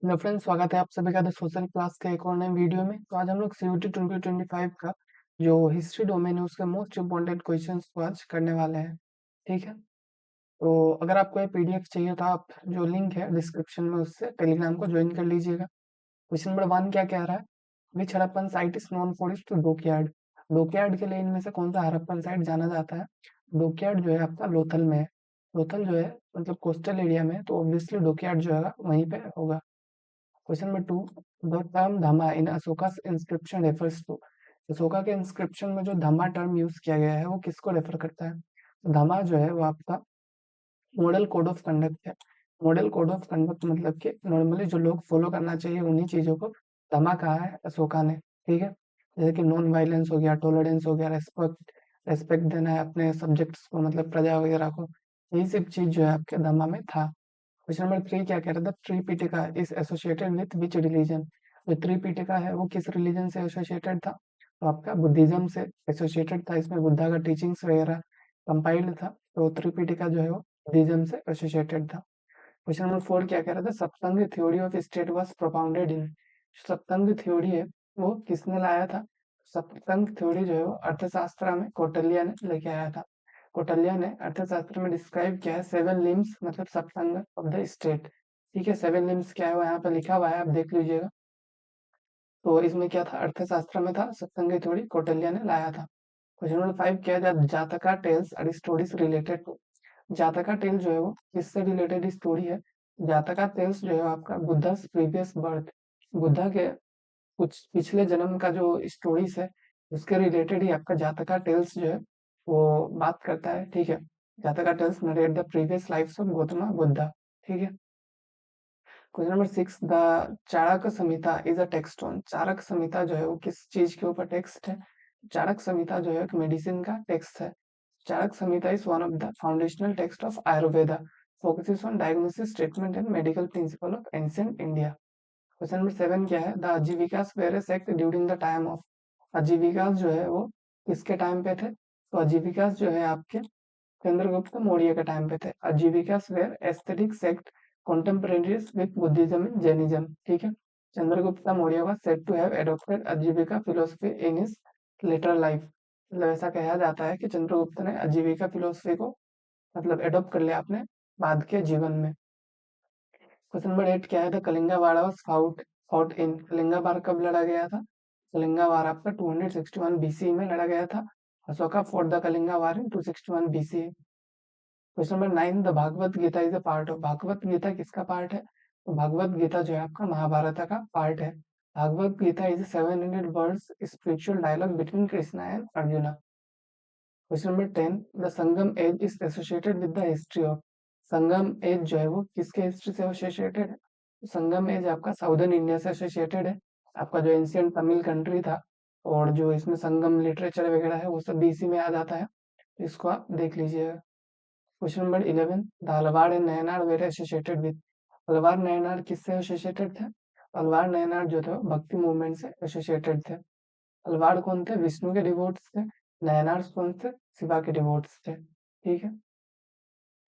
Hello friends, स्वागत है आप सभी का द सोशल क्लास के एक और नए वीडियो में। तो आज हम लोग सीयूटी 2025 का जो हिस्ट्री डोमेन है उसके मोस्ट इम्पोर्टेंट क्वेश्चंस को आज करने वाले हैं। ठीक है, तो अगर आपको ये पीडीएफ चाहिए तो आप जो लिंक है डिस्क्रिप्शन में उससे टेलीग्राम को ज्वाइन कर लीजिएगा। क्वेश्चन नंबर 1 क्या कह रहा है? Which Harappan site is known for its dockyard? Dockyard के लिए इनमें से कौन सा हड़प्पन साइट जाना जाता है? डॉकयार्ड जो है आपका लोथल में है। लोथल जो है मतलब कोस्टल एरिया में है, तो ऑब्वियसली डॉकयार्ड जो है वहीं पे होगा। Question number 2, the term dhamma in Ashoka's inscription refers to? Ashoka के इंस्क्रिप्शन में जो धमा टर्म यूज किया गया है वो किसको रेफर करता है? तो धमा जो है वो आपका मॉडल कोड ऑफ कंडक्ट है। मॉडल कोड ऑफ कंडक्ट मतलब कि नॉर्मली जो लोग फॉलो करना चाहिए उन्हीं चीजों को धमा कहा है अशोका ने। ठीक है, जैसे कि नॉन वायलेंस हो गया, टॉलरेंस हो गया, रेस्पेक्ट रेस्पेक्ट देना है अपने सब्जेक्ट्स को, मतलब प्रजा वगैरह को। यही सब चीज जो है आपके धमा में था। क्वेश्चन नंबर 3 क्या कह रहा था? Tripitaka is associated with which religion? जो त्रिपिटका है वो किस रिलीजन से एसोसिएटेड था? तो आपका बुद्धिज्म से एसोसिएटेड था। इसमें बुद्धा का टीचिंग्स वगैरह कंपाइल्ड था, तो त्रिपिटका जो है वो बुद्धिज्म से एसोसिएटेड था। क्वेश्चन नंबर 4 क्या कह रहा था? Saptanga theory of state was propounded in? Saptanga theory है वो किसने लाया था? सप्तंग थ्योरी जो है वो अर्थशास्त्र में कौटिल्य ने लेके आया था। कौटिल्य ने अर्थशास्त्र में डिस्क्राइब किया है 7 लिम्स मतलब सप्तंग ऑफ द स्टेट। ठीक है, 7 लिम्स क्या है वो यहाँ पे लिखा हुआ है, आप देख लीजिएगा। तो इसमें क्या था? अर्थशास्त्र में था, सप्तंग थ्योरी कौटिल्य ने लाया था। क्वेश्चन नंबर 5 क्या है? Jataka tales are stories related to? Jataka tale जो है वो किससे रिलेटेड स्टोरी है? जातका टेल्स जो है आपका बुद्धा प्रीवियस बर्थ, बुद्धा के कुछ पिछले जन्म का जो स्टोरीज है उसके रिलेटेड ही आपका जातका टेल्स जो है वो बात करता है। ठीक है, Jataka tales narrate the previous lifes of Gautam Buddha. ठीक है, question number 6, the Chanakya Samhita is a text on? Chanakya Samhita जो है वो किस चीज के ऊपर टेक्स्ट है? चाणक्य संहिता जो है एक मेडिसिन का टेक्स्ट है। चाणक्य संहिता is one of the foundational text of Ayurveda, focuses on diagnosis, treatment and medical principle of ancient India. Question number 7 क्या है? The Ajivikas were a sect during the time of? Ajivikas जो है वो किसके टाइम पे थे? तो आजीविकास जो है आपके चंद्रगुप्त मौर्य के टाइम पे थे। Ajivikas were ascetic sect contemporaries with Buddhism and Jainism। ठीक है, Chandragupta Maurya was said to have adopted आजीविका philosophy in his later life। मतलब ऐसा कहा जाता है कि चंद्रगुप्त ने आजीविका फिलोसफी को मतलब एडॉप्ट कर लिया अपने बाद के जीवन में। क्वेश्चन नंबर 8 क्या है? The Kalinga war was fought in? Kalinga war कब लड़ा गया था? कलिंगा वार आपका 261 बीसी में लड़ा गया था। Ashoka fought the Kalinga war in 261 BC. Question number 9, the Bhagavad Gita is a part of? Bhagavad Gita किसका पार्ट है? तो भागवत गीता जो है आपका महाभारत का पार्ट है। Bhagavad Gita is 700 words spiritual dialogue between Krishna and Arjuna. Question number 10, the Sangam age is associated with the history of? Sangam age जो है वो किसके हिस्ट्री से एसोसिएटेड है? तो संगम एज आपका साउदर्न इंडिया से एसोसिएटेड है। आपका जो एंशियंट तमिल कंट्री था और जो इसमें संगम लिटरेचर वगैरह है वो सब भी इसी में आ जाता है, तो इसको आप देख लीजिएगा। Question number 11, the Alvar and Nayanar were associated with? Alvar Nayanar किससे एसोसिएटेड थे? अलवार नयनार जो थे वो भक्ति मूवमेंट से एसोसिएटेड थे। अलवार कौन थे? विष्णु के डिवोट्स थे। नयनार्स कौन थे? शिवा के डिवोट्स थे। ठीक है,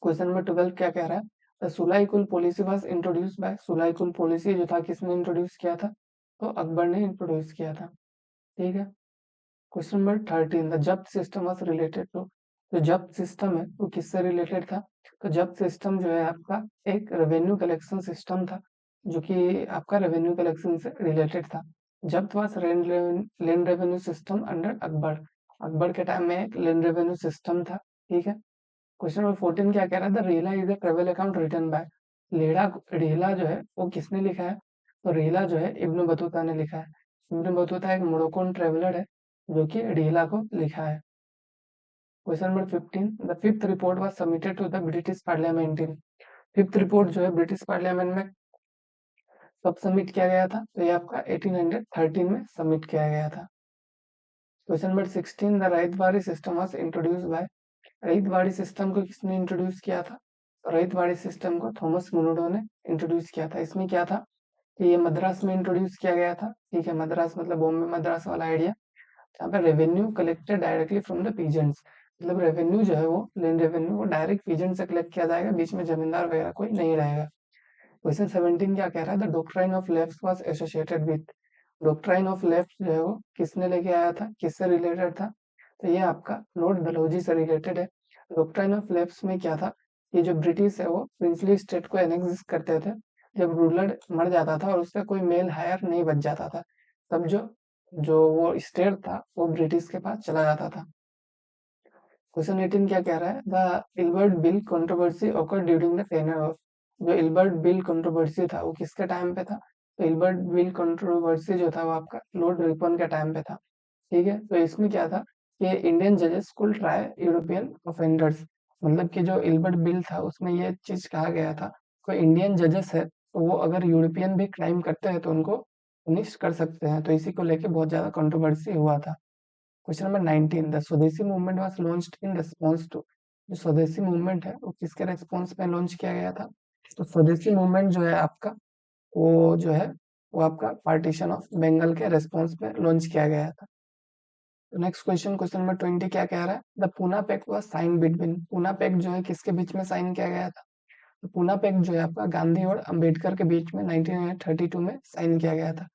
क्वेश्चन नंबर 12 क्या कह रहा है? The Sulh-i-Kul policy was introduce by? Sulh-i-Kul policy जो था किसने इंट्रोड्यूस किया था? तो अकबर ने इंट्रोड्यूस किया था। ठीक है, क्वेश्चन नंबर 13, द जब्त सिस्टम वाज रिलेटेड टू? जो जब्त सिस्टम है वो किससे रिलेटेड था? तो जब्त सिस्टम जो है आपका एक रेवेन्यू कलेक्शन सिस्टम था, जो कि आपका रेवेन्यू कलेक्शन से रिलेटेड था। जब्त was land revenue system under Akbar. Akbar के टाइम में एक लैंड रेवेन्यू सिस्टम था। ठीक है, क्वेश्चन नंबर 14 क्या कह रहा है? The Rihla is a travel account written by? लेला रेला जो है वो किसने लिखा है? तो रेला जो है इब्न बतूता ने लिखा है। इब्न बतूता एक मोरक्कन ट्रेवलर है जो कि रेला को लिखा है। Question number 15, the fifth report was submitted to the British parliament in? Fifth report जो है ब्रिटिश पार्लियामेंट में कब सबमिट किया गया था? तो ये आपका 1813 में सबमिट किया गया था। Question number 16, the Ryotwari system was introduced by? Ryotwari system को किसने इंट्रोड्यूस किया था? तो रईतवाड़ी सिस्टम को थॉमस मुनरो ने इंट्रोड्यूस किया था। इसमें क्या था कि ये मद्रास में इंट्रोड्यूस किया गया था। ठीक है, मद्रास मतलब बॉम्बे मद्रास वाला आइडिया, जहाँ पे revenue collected directly from the peasants. मतलब रेवेन्यू जो है वो लैंड रेवेन्यू वो डायरेक्ट पीजेंट से कलेक्ट किया जाएगा, बीच में जमींदार वगैरह कोई नहीं रहेगा। क्वेश्चन 17 क्या कह रहा है, the doctrine of left was associated with. Doctrine of left जो है वो किसने लेके आया था, किससे रिलेटेड था, तो ये आपका लॉर्ड डलहौजी से रिलेटेड है। डॉक्ट्राइन ऑफ लेफ्ट में क्या था, ये जो ब्रिटिश है वो प्रिंसली स्टेट को एनेक्स करते थे जब रूलर मर जाता था और उसका कोई मेल हायर नहीं बच जाता था, तब जो जो वो स्टेट था वो ब्रिटिश के पास चला जाता था। क्वेश्चन 18 क्या कह रहा है, the Ilbert bill controversy occurred during the tenure of. जो इल्बर्ट बिल कंट्रोवर्सी था वो किसके टाइम पे था, तो इल्बर्ट बिल कंट्रोवर्सी जो था वो आपका लॉर्ड रिपन के टाइम पे था। ठीक है, तो इसमें क्या था कि इंडियन जजेस कुल ट्राई यूरोपियन ऑफेंडर्स, मतलब कि जो इल्बर्ट बिल था उसमें ये चीज कहा गया था, कोई इंडियन जजेस है तो वो अगर यूरोपियन भी क्राइम करते हैं तो उनको पनिश कर सकते हैं, तो इसी को लेके बहुत ज्यादा कंट्रोवर्सी हुआ था। Question number 19, the Swadeshi movement was launched in response to. जो स्वदेशी मूवमेंट है वो किसके रिस्पांस में लॉन्च किया गया था, तो स्वदेशी मूवमेंट जो है आपका वो जो है वो आपका पार्टीशन ऑफ बंगाल के रिस्पांस में लॉन्च किया गया था। नेक्स्ट क्वेश्चन, क्वेश्चन नंबर 20 क्या कह रहा है, the Poona pact was signed between. Poona pact जो है किसके बीच में साइन किया गया था, तो पूना पैक्ट जो है आपका गांधी और अंबेडकर के बीच में 1932 में साइन किया गया था।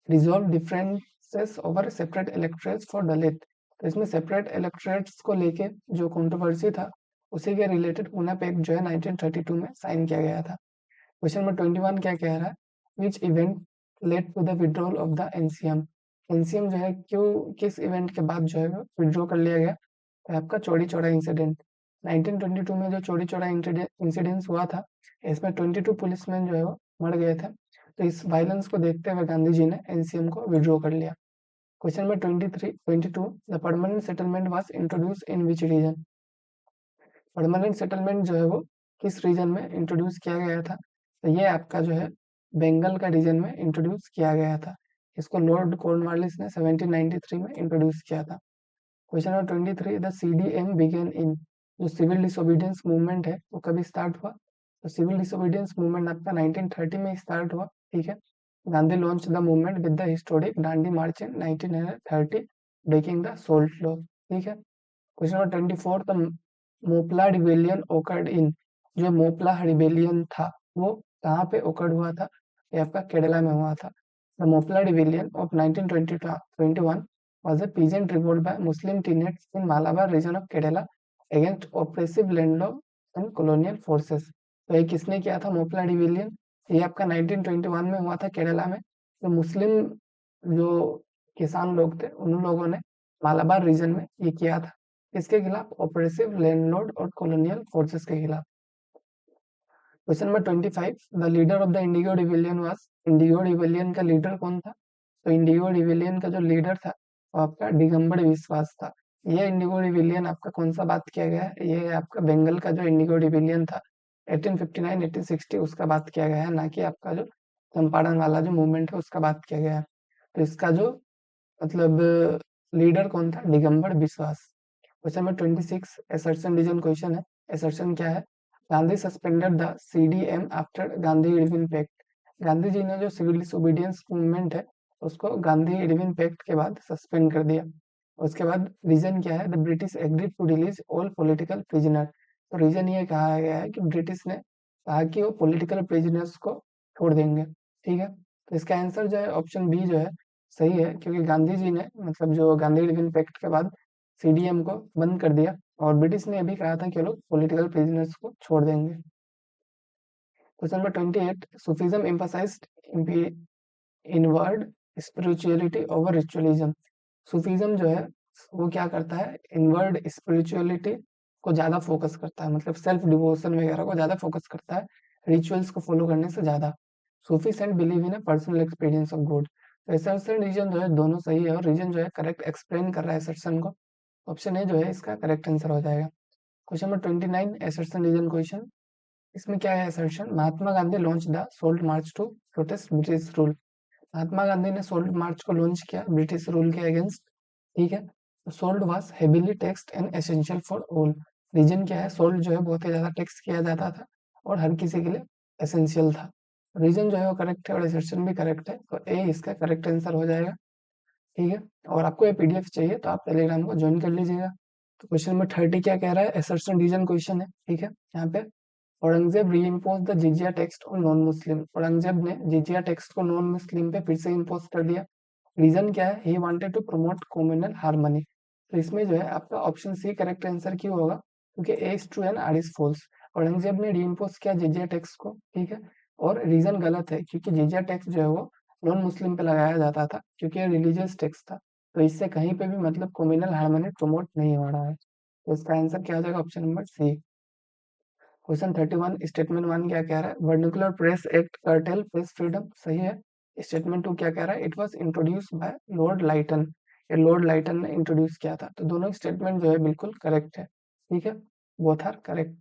Resolve differences over separate electorates for Dalit. तो इसमें सेपरेट इलेक्टोरेट्स को लेके जो कंट्रोवर्सी था उसी के रिलेटेड पूना पैक्ट जो है 1932 में साइन किया गया था। क्वेश्चन नंबर 21 क्या कह रहा है, which event led to the withdrawal of the NCM. NCM जो है क्यों, किस इवेंट के बाद जो है विड्रॉ कर लिया गया, तो आपका चौड़ी चौड़ा इंसिडेंट। 1922 में जो चौड़ी चौड़ा इंसिडेंस हुआ था, इसमें 22 पुलिसमैन जो है वो मर गए थे, तो इस वायलेंस को देखते हुए गांधी जी ने एनसीएम को विड्रॉ कर लिया। Question number 22, the permanent settlement was introduce in which region. Permanent settlement जो है वो किस रीजन में इंट्रोड्यूस किया गया था, तो ये आपका जो है बंगाल का रीजन में इंट्रोड्यूस किया गया था। इसको लॉर्ड कॉर्नवालिस ने 1793 में इंट्रोड्यूस किया था। Question number 23, the CDM began in. जो सिविल डिसोबीडियंस मूवमेंट है वो कभी स्टार्ट हुआ, तो सिविल डिसोबीडियंस मूवमेंट आपका 1930 में स्टार्ट हुआ। ठीक है, Gandhi launch the movement with the historic Dandi march in 1930 breaking the salt law. ठीक है, question number 24, the Moplah rebellion occurred in. जो मोपला रिबेलियन था वो कहाँ पे ओकर्ड हुआ था, ये आपका केरला में हुआ था। The Moplah rebellion of 1921 was a peasant revolt by Muslim tenants in Malabar region of Kerala against oppressive landlord and colonial forces। तो ये किसने किया था मोपला रिबेलियन, ये आपका 1921 में हुआ था केरला में। तो मुस्लिम जो किसान लोग थे उन लोगों ने मालाबार रीजन में ये किया था, किसके खिलाफ, ऑपरेसिव लैंडलॉर्ड और कॉलोनियल फोर्सेस के खिलाफ। Question number 25, the leader of the Indigo rebellion was. Indigo rebellion का लीडर कौन था, तो इंडिगो रिबेलियन का जो लीडर था वो आपका दिगंबर विश्वास था। ये इंडिगो रिबेलियन आपका कौन सा बात किया गया है, ये आपका बंगाल का जो इंडिगो रिबेलियन था 1859 1860 उसका बात किया गया है, ना कि आपका जो चंपारण वाला जो मूवमेंट है उसका बात किया गया है। तो इसका जो मतलब लीडर कौन था, Digambar Biswas. Question number 26, assertion reason question है। असर्शन क्या है, Gandhi suspended the CDM after Gandhi Irwin pact. Gandhi ji ने जो सिविल डिसोबीडियंस मूवमेंट है उसको गांधी इरविन पैक्ट के बाद सस्पेंड कर दिया। उसके बाद रीजन क्या है, the British agreed to release all political prisoner. तो रीजन ये कहा गया है कि ब्रिटिश ने कहा कि वो पॉलिटिकल प्रिजनर्स को छोड़ देंगे। ठीक है, तो इसका आंसर जो है ऑप्शन बी जो है सही है, क्योंकि गांधी जी ने मतलब जो गांधी इरविन पैक्ट के बाद सीडीएम को बंद कर दिया और ब्रिटिश ने अभी कहा था कि लोग पॉलिटिकल प्रिजनर्स को छोड़ देंगे। Question number 28, Sufism emphasised inward spirituality over ritualism. Sufism जो है वो क्या करता है, इनवर्ड स्पिरिचुअलिटी को ज्यादा फोकस करता है, मतलब सेल्फ डिवोशन वगैरह को ज्यादा फोकस करता है रिचुअल्स को फॉलो करने से ज्यादा। Sufi saint believe in a personal experience of God. तो असर्शन रीजन जो है दोनों सही है और रीजन जो है करेक्ट एक्सप्लेन कर रहा है असर्शन को। ऑप्शन ए जो है इसका करेक्ट आंसर हो जाएगा। Question number 29, assertion reason question. इसमें क्या है assertion, Mahatma Gandhi launch the salt march to protest British rule. Mahatma Gandhi ने सोल्ट मार्च को लॉन्च किया ब्रिटिश रूल के अगेंस्ट। ठीक है, तो salt was heavily taxed and essential for all. Reason क्या है, सोल्ट जो है बहुत ही ज्यादा टैक्स किया जाता था और हर किसी के लिए एसेंशियल था। रीजन जो है वो करेक्ट है और असर्शन भी करेक्ट है, तो ए इसका करेक्ट आंसर हो जाएगा। ठीक है, और आपको ये पीडीएफ चाहिए तो आप टेलीग्राम को ज्वाइन कर लीजिएगा। तो क्वेश्चन नंबर 30 क्या कह रहा है, असर्शन रीजन क्वेश्चन है। ठीक है, यहाँ पे Aurangzeb reimpose the jizya tax on non Muslim, Aurangzeb ने जिजिया टेक्स्ट को नॉन मुस्लिम पे फिर से इम्पोज कर दिया। रीजन क्या है? He wanted to promote communal harmony. तो इसमें जो है आपका ऑप्शन सी करेक्ट आंसर क्यों होगा? क्योंकि A is true and R is false. Aurangzeb ने रीइम्पोज किया जिजिया टेक्स्ट को, ठीक है, और रीजन गलत है क्योंकि जिजिया टेक्स्ट जो है वो नॉन मुस्लिम पे लगाया जाता था क्योंकि ये रिलीजियस टेक्स्ट था। तो इससे कहीं पे भी मतलब कम्युनल हार्मनी प्रमोट नहीं हो रहा है। तो इसका आंसर क्या हो जाएगा? Option number C. Question 31 statement 1 क्या कह रहा है? Vernacular press act curtail press freedom, सही है। स्टेटमेंट 2 क्या कह रहा है? It was introduce by Lord Lytton, ये लॉर्ड लाइटन ने इंट्रोड्यूस किया था। तो दोनों स्टेटमेंट जो है बिल्कुल करेक्ट है, ठीक है, both are correct.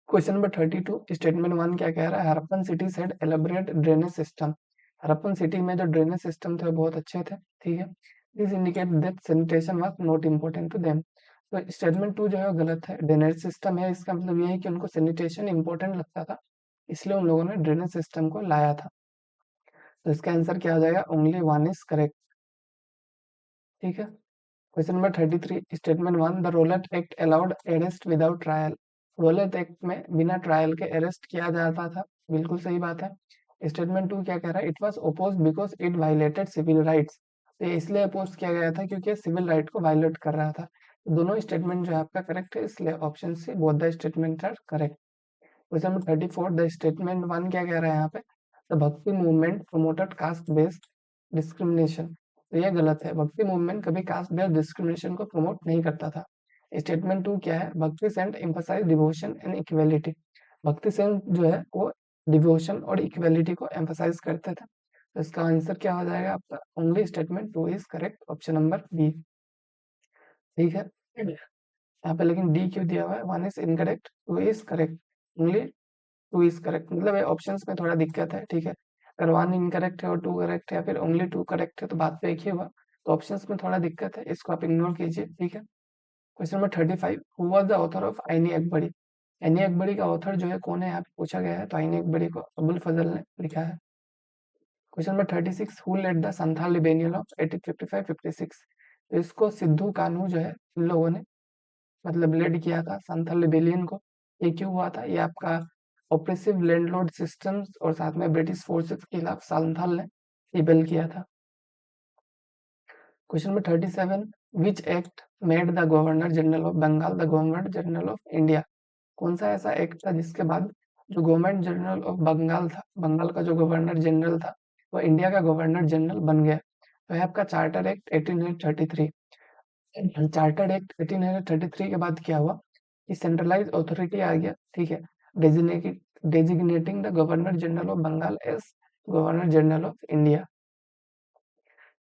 Question number 32 statement 1 क्या कह रहा है? Harappan city said elaborate drainage system, Harappan city में जो ड्रेनेज सिस्टम थे वो बहुत अच्छे थे, ठीक है। This indicate that sanitation was not important to them. तो स्टेटमेंट 2 जो है वो गलत है। ड्रेनेज सिस्टम है इसका मतलब ये है कि उनको सैनिटेशन इंपॉर्टेंट लगता था, इसलिए उन लोगों ने ड्रेनेज सिस्टम को लाया था। तो इसका आंसर क्या हो जाएगा? ओनली वन इज करेक्ट, ठीक है। Question number 33 statement 1 the Rowlatt act allowed arrest without trial, Rowlatt act में बिना ट्रायल के अरेस्ट किया जाता था, बिल्कुल सही बात है। स्टेटमेंट 2 क्या कह रहा है? It was oppose because it violated civil rights, तो ये इसलिए अपोज किया गया था क्योंकि सिविल राइट को वायलेट कर रहा था। तो दोनों स्टेटमेंट जो है आपका करेक्ट है, इसलिए option C both the statement are correct. Question number 34 the statement 1 क्या कह रहा है यहाँ पे? The bhakti movement promoted caste based discrimination, तो ये गलत है। भक्ति मूवमेंट कभी कास्ट बेस्ड डिस्क्रिमिनेशन को प्रमोट नहीं करता था। स्टेटमेंट 2 क्या है? Bhakti saint emphasize devotion and equality, bhakti saint जो है वो डिवोशन और इक्वेलिटी को एम्फसाइज करते थे। तो इसका आंसर क्या हो जाएगा आपका? Only statement 2 is correct, option number B, ठीक है। यहाँ पे लेकिन डी क्यों दिया हुआ है? 1 is incorrect, 2 is correct, only 2 is correct, मतलब ये ऑप्शंस में थोड़ा दिक्कत है, ठीक है। अगर 1 इनकरेक्ट है और 2 करेक्ट है या फिर ओनली 2 करेक्ट है तो बात तो एक ही हुआ। तो ऑप्शंस में थोड़ा दिक्कत है, इसको आप इग्नोर कीजिए, ठीक है। Question number 35 who was the author of आईनी अकबरी, आईनी अकबरी का ऑथर जो है कौन है यहाँ पे पूछा गया है? तो आईनी अकबरी को अबुल फजल ने लिखा है। Question number 36 who led the Santhal rebellion of 1855-56, तो इसको सिद्धू कान्हू जो है इन लोगों ने मतलब लेड किया था संथाल रिबेलियन को। ये क्यों हुआ था? ये आपका ऑप्रेसिव लैंडलॉर्ड सिस्टम्स और साथ में ब्रिटिश फोर्सेस के खिलाफ संथाल ने रिबेल किया था। Question number 37 which act made the governor general of Bengal the governor general of India, कौन सा ऐसा एक्ट था जिसके बाद जो गवर्नमेंट जनरल ऑफ बंगाल था, बंगाल का जो गवर्नर जनरल था वो इंडिया का गवर्नर जनरल बन गया? तो है आपका चार्टर एक्ट 1833। चार्टर्ड एक्ट 1833 के बाद क्या हुआ कि सेंट्रलाइज अथॉरिटी आ गया, ठीक है, designating the governor general of Bengal as governor general of India.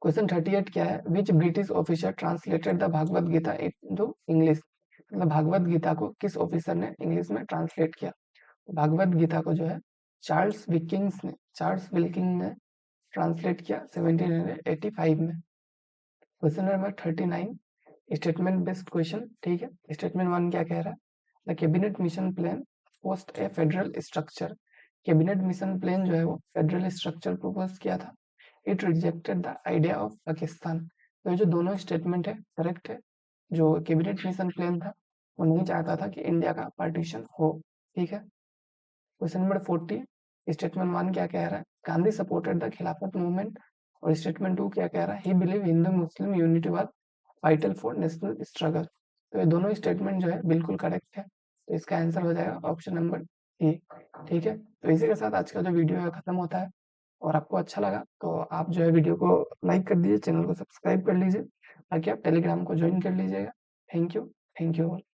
Question 38 क्या है? Which British officer translated the Bhagavad Gita into English, मतलब भागवत गीता को किस ऑफिसर ने इंग्लिश में ट्रांसलेट किया? भागवत गीता को जो है चार्ल्स विल्किंस ने ट्रांसलेट किया 1785 में। Question number 39 statement based question, ठीक है। स्टेटमेंट 1 क्या कह रहा है? The cabinet mission plan post A federal structure, cabinet mission plan जो है वो फेडरल स्ट्रक्चर प्रपोज किया था। It rejected the idea of Pakistan, तो ये जो दोनों स्टेटमेंट है करेक्ट है। जो कैबिनेट मिशन प्लान था वो नहीं चाहता था कि इंडिया का पार्टीशन हो, ठीक है। क्वेश्चन नंबर 40 स्टेटमेंट 1 क्या कह रहा है? गांधी सपोर्टेड द खिलाफत मूवमेंट, और स्टेटमेंट 2 क्या कह रहा है? ही believe Hindu Muslim unity was vital for national struggle. तो ये दोनों स्टेटमेंट जो है बिल्कुल करेक्ट है, तो इसका आंसर हो जाएगा ऑप्शन नंबर ए, ठीक है। तो इसी के साथ आज का जो वीडियो है खत्म होता है, और आपको अच्छा लगा तो आप जो है वीडियो को लाइक कर दीजिए, चैनल को सब्सक्राइब कर लीजिए, ताकि आप टेलीग्राम को ज्वाइन कर लीजिएगा। Thank you, thank you.